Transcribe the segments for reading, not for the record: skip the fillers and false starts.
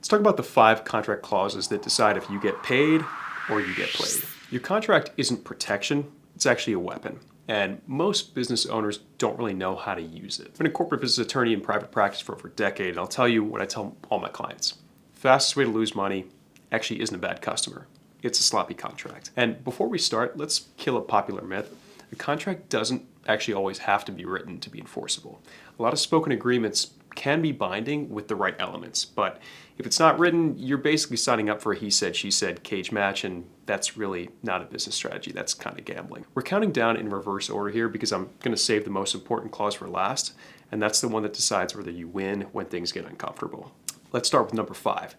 Let's talk about the 5 contract clauses that decide if you get paid or you get played. Your contract isn't protection, it's actually a weapon. And most business owners don't really know how to use it. I've been a corporate business attorney in private practice for over a decade, and I'll tell you what I tell all my clients. Fastest way to lose money actually isn't a bad customer. It's a sloppy contract. And before we start, let's kill a popular myth. A contract doesn't actually always have to be written to be enforceable. A lot of spoken agreements can be binding with the right elements, but if it's not written, you're basically signing up for a he said, she said cage match, and that's really not a business strategy. That's kind of gambling. We're counting down in reverse order here because I'm going to save the most important clause for last, and that's the one that decides whether you win when things get uncomfortable. Let's start with number 5.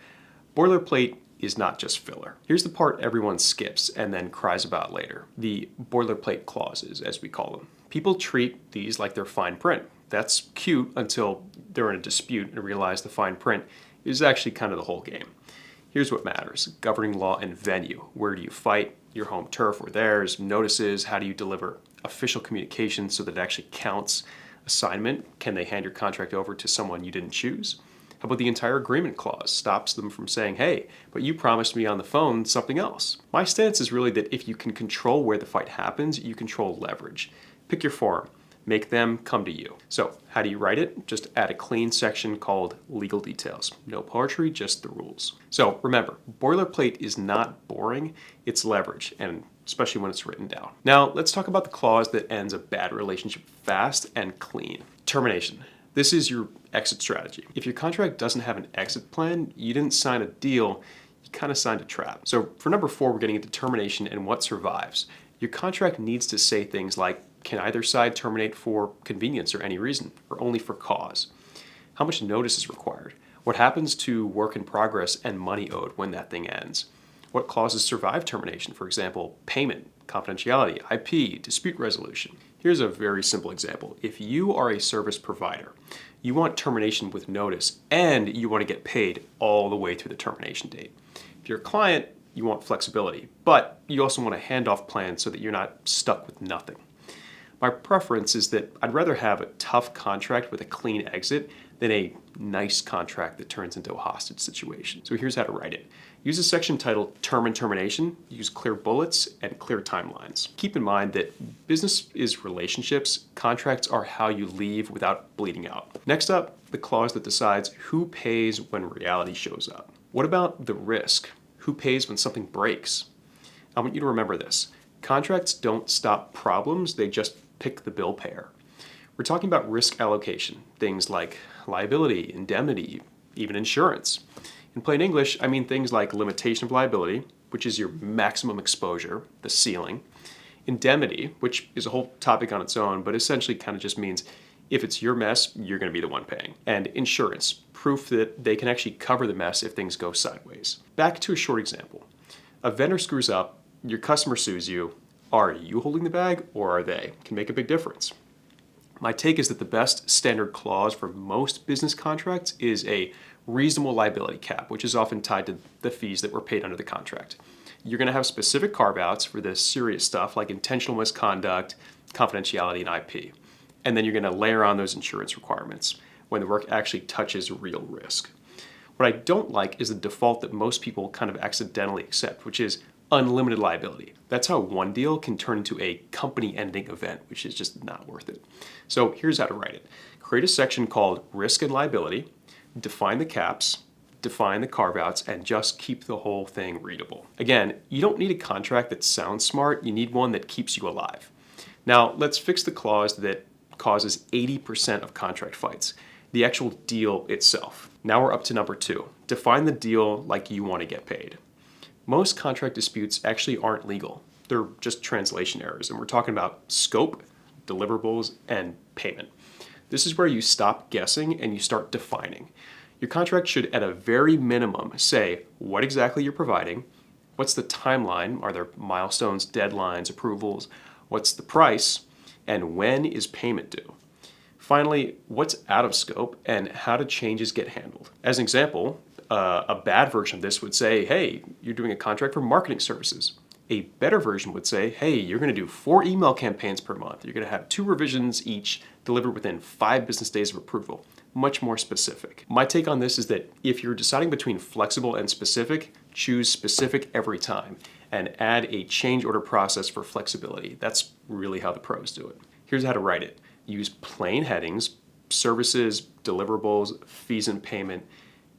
Boilerplate is not just filler. Here's the part everyone skips and then cries about later. The boilerplate clauses, as we call them. People treat these like they're fine print. That's cute until they're in a dispute and realize the fine print is actually kind of the whole game. Here's what matters: governing law and venue. Where do you fight? Your home turf or theirs? Notices. How do you deliver official communication so that it actually counts? Assignment. Can they hand your contract over to someone you didn't choose? How about the entire agreement clause? Stops them from saying, hey, but you promised me on the phone something else. My stance is really that if you can control where the fight happens, you control leverage. Pick your forum. Make them come to you. So how do you write it? Just add a clean section called legal details. No poetry, just the rules. So remember, boilerplate is not boring, it's leverage, and especially when it's written down. Now let's talk about the clause that ends a bad relationship fast and clean. Termination. This is your exit strategy. If your contract doesn't have an exit plan, you didn't sign a deal, you kind of signed a trap. So for number 4, we're getting into termination and what survives. Your contract needs to say things like, can either side terminate for convenience or any reason, or only for cause? How much notice is required? What happens to work in progress and money owed when that thing ends? What clauses survive termination? For example, payment, confidentiality, IP, dispute resolution. Here's a very simple example. If you are a service provider, you want termination with notice and you want to get paid all the way through the termination date. If you're a client, you want flexibility, but you also want a handoff plan so that you're not stuck with nothing. My preference is that I'd rather have a tough contract with a clean exit than a nice contract that turns into a hostage situation. So here's how to write it. Use a section titled Term and Termination. Use clear bullets and clear timelines. Keep in mind that business is relationships. Contracts are how you leave without bleeding out. Next up, the clause that decides who pays when reality shows up. What about the risk? Who pays when something breaks? I want you to remember this. Contracts don't stop problems, they just pick the bill payer. We're talking about risk allocation, things like liability, indemnity, even insurance. In plain English, I mean things like limitation of liability, which is your maximum exposure, the ceiling. Indemnity, which is a whole topic on its own, but essentially kind of just means if it's your mess, you're going to be the one paying. And insurance, proof that they can actually cover the mess if things go sideways. Back to a short example. A vendor screws up, your customer sues you. Are you holding the bag or are they? It can make a big difference. My take is that the best standard clause for most business contracts is a reasonable liability cap, which is often tied to the fees that were paid under the contract. You're going to have specific carve-outs for the serious stuff like intentional misconduct, confidentiality, and IP. And then you're going to layer on those insurance requirements when the work actually touches real risk. What I don't like is the default that most people kind of accidentally accept, which is unlimited liability. That's how one deal can turn into a company-ending event, which is just not worth it. So here's how to write it. Create a section called Risk and Liability, define the caps, define the carve-outs, and just keep the whole thing readable. Again, you don't need a contract that sounds smart, you need one that keeps you alive. Now, let's fix the clause that causes 80% of contract fights, the actual deal itself. Now we're up to number 2. Define the deal like you want to get paid. Most contract disputes actually aren't legal. They're just translation errors, and we're talking about scope, deliverables, and payment. This is where you stop guessing and you start defining. Your contract should, at a very minimum, say what exactly you're providing, what's the timeline, are there milestones, deadlines, approvals, what's the price, and when is payment due. Finally, what's out of scope and how do changes get handled. As an example, a bad version of this would say, hey, you're doing a contract for marketing services. A better version would say, hey, you're going to do 4 email campaigns per month. You're going to have 2 revisions each delivered within 5 business days of approval. much more specific. My take on this is that if you're deciding between flexible and specific, choose specific every time and add a change order process for flexibility. That's really how the pros do it. Here's how to write it. Use plain headings, services, deliverables, fees and payment,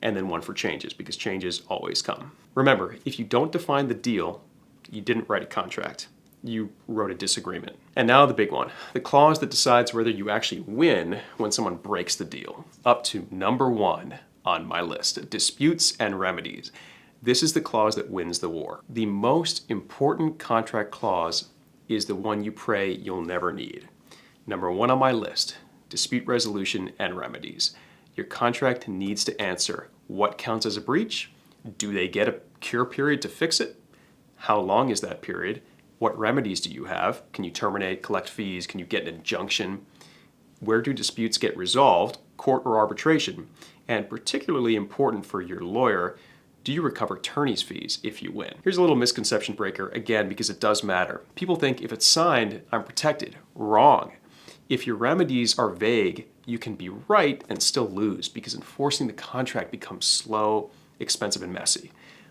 and then one for changes, because changes always come. Remember, if you don't define the deal, you didn't write a contract. You wrote a disagreement. And now the big one, the clause that decides whether you actually win when someone breaks the deal. Up to number 1 on my list, disputes and remedies. This is the clause that wins the war. The most important contract clause is the one you pray you'll never need. Number 1 on my list, dispute resolution and remedies. Your contract needs to answer what counts as a breach. Do they get a cure period to fix it? How long is that period? What remedies do you have? Can you terminate, collect fees? Can you get an injunction? Where do disputes get resolved, court or arbitration? And particularly important for your lawyer, do you recover attorney's fees if you win? Here's a little misconception breaker, again, because it does matter. People think if it's signed, I'm protected. Wrong. If your remedies are vague, you can be right and still lose, because enforcing the contract becomes slow, expensive, and messy.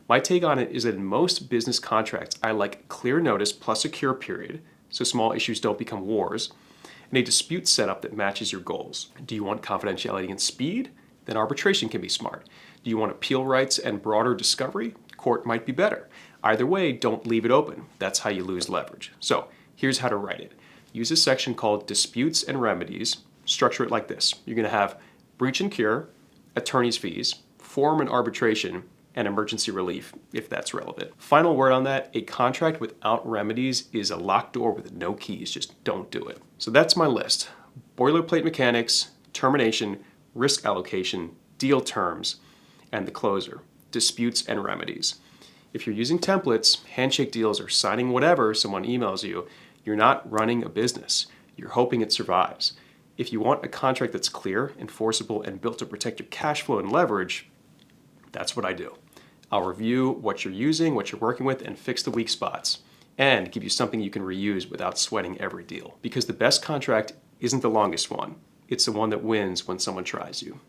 My take on it is that in most business contracts, I like clear notice plus a cure period, so small issues don't become wars, and a dispute setup that matches your goals. Do you want confidentiality and speed? Then arbitration can be smart. Do you want appeal rights and broader discovery? Court might be better. Either way, don't leave it open. That's how you lose leverage. So here's how to write it. Use a section called disputes and remedies. Structure it like this. You're going to have breach and cure, attorney's fees, forum and arbitration, and emergency relief, if that's relevant. Final word on that, a contract without remedies is a locked door with no keys. Just don't do it. So that's my list. Boilerplate mechanics, termination, risk allocation, deal terms, and the closer, disputes and remedies. If you're using templates, handshake deals, or signing whatever someone emails you, you're not running a business. You're hoping it survives. If you want a contract that's clear, enforceable, and built to protect your cash flow and leverage, that's what I do. I'll review what you're using, what you're working with, and fix the weak spots, and give you something you can reuse without sweating every deal. Because the best contract isn't the longest one. It's the one that wins when someone tries you.